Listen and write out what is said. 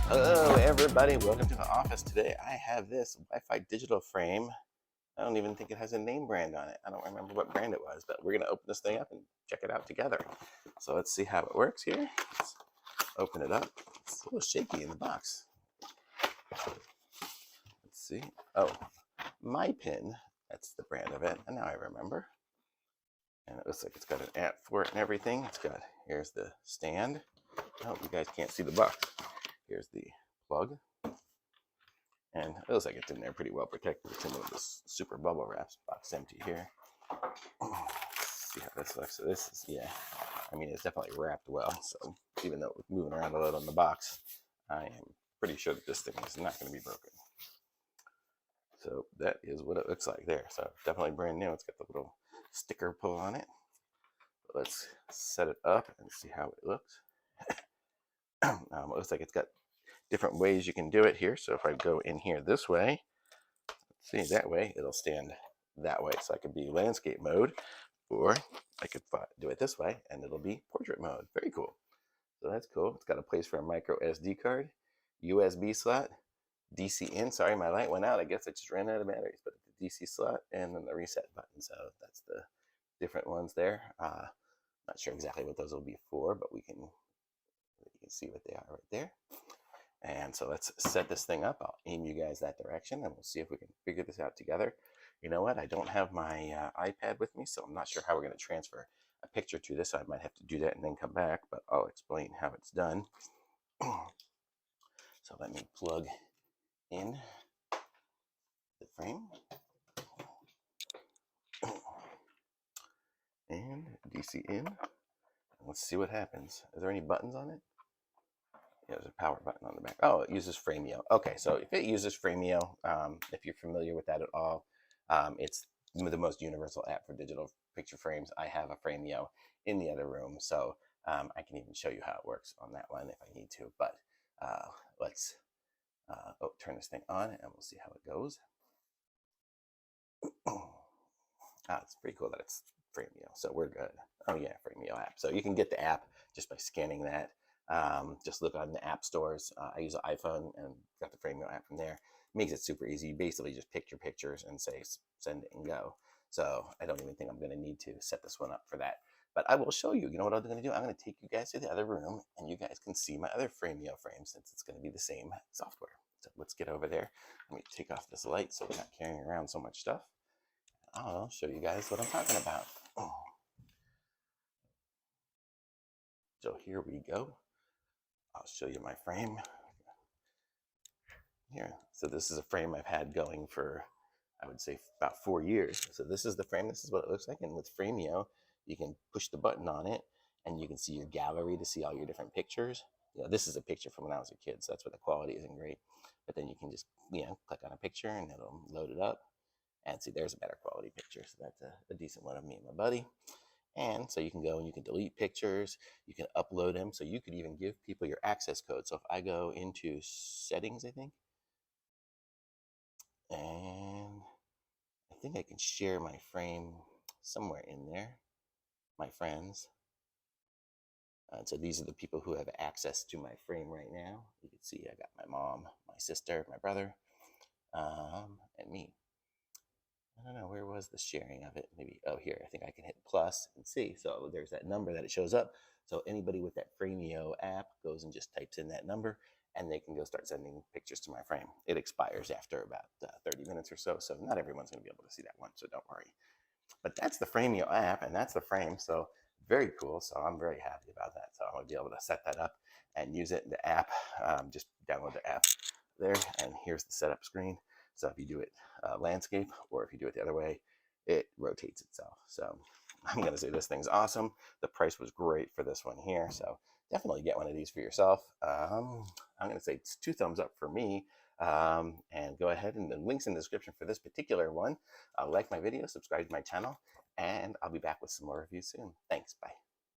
Hello everybody, welcome to the office. Today I have this Wi-Fi digital frame. I don't even think it has a name brand on it. I don't remember what brand it was, but we're going to open this thing up and check it out together. So let's see how it works here. Let's open it up. It's a little shaky in the box. Let's see. Oh, MYPIN, that's the brand of it. And now I remember. And it looks like it's got an app for it and everything. Here's the stand. Oh, you guys can't see the box. Here's the plug. And it looks like it's in there pretty well protected. It's in this super bubble wrap. Box empty here. Let's see how this looks. So this is, yeah, I mean, it's definitely wrapped well. So even though it was moving around a little in the box, I am pretty sure that this thing is not going to be broken. So that is what it looks like there. So definitely brand new. It's got the little sticker pull on it. But let's set it up and see how it looks. It looks like it's got different ways you can do it here. So if I go in here this way, let's see, that way it'll stand that way. So I could be landscape mode, or I could do it this way and it'll be portrait mode. Very cool. So that's cool. It's got a place for a micro SD card, USB slot, DC in. Sorry, my light went out. I guess I just ran out of batteries, but the DC slot and then the reset button. So that's the different ones there. Not sure exactly what those will be for, but you can see what they are right there. And so let's set this thing up. I'll aim you guys that direction and we'll see if we can figure this out together. You know what? I don't have my iPad with me, so I'm not sure how we're going to transfer a picture to this. I might have to do that and then come back, but I'll explain how it's done. So let me plug in the frame and DC in. Let's see what happens. Is there any buttons on it? Yeah, there's a power button on the back. Oh, it uses Frameo. Okay, so if it uses Frameo, if you're familiar with that at all, it's the most universal app for digital picture frames. I have a Frameo in the other room, so I can even show you how it works on that one if I need to. But let's turn this thing on and we'll see how it goes. It's pretty cool that it's Frameo, so we're good. Oh yeah, Frameo app. So you can get the app just by scanning that. Just look on the app stores. I use an iPhone and got the Frameo app from there. Makes it super easy. You basically just pick your pictures and say send it and go. So I don't even think I'm going to need to set this one up for that. But I will show you. You know what I'm going to do? I'm going to take you guys to the other room and you guys can see my other Frameo frame since it's going to be the same software. So let's get over there. Let me take off this light so we're not carrying around so much stuff. I'll show you guys what I'm talking about. So here we go. I'll show you my frame here. So this is a frame I've had going for, I would say, about 4 years. So this is the frame. This is what it looks like. And with Frameo, you can push the button on it and you can see your gallery to see all your different pictures. You know, this is a picture from when I was a kid, so that's why the quality isn't great. But then you can just, click on a picture and it'll load it up. And see, there's a better quality picture. So that's a decent one of me and my buddy. And so you can go and you can delete pictures, you can upload them. So you could even give people your access code. So if I go into settings, I think I can share my frame somewhere in there, my friends. So these are the people who have access to my frame right now. You can see I got my mom, my sister, my brother, and me. I don't know, where was the sharing of it? Maybe, oh, here, I think I can hit plus and see. So there's that number that it shows up. So anybody with that Frameo app goes and just types in that number and they can go start sending pictures to my frame. It expires after about 30 minutes or so. So not everyone's going to be able to see that one, so don't worry. But that's the Frameo app and that's the frame. So very cool. So I'm very happy about that. So I'm going to be able to set that up and use it in the app. Just download the app there. And here's the setup screen. So if you do it landscape or if you do it the other way, it rotates itself. So I'm going to say this thing's awesome. The price was great for this one here. So definitely get one of these for yourself. I'm going to say it's 2 thumbs up for me. And go ahead and the links in the description for this particular one. Like my video, subscribe to my channel, and I'll be back with some more reviews soon. Thanks. Bye.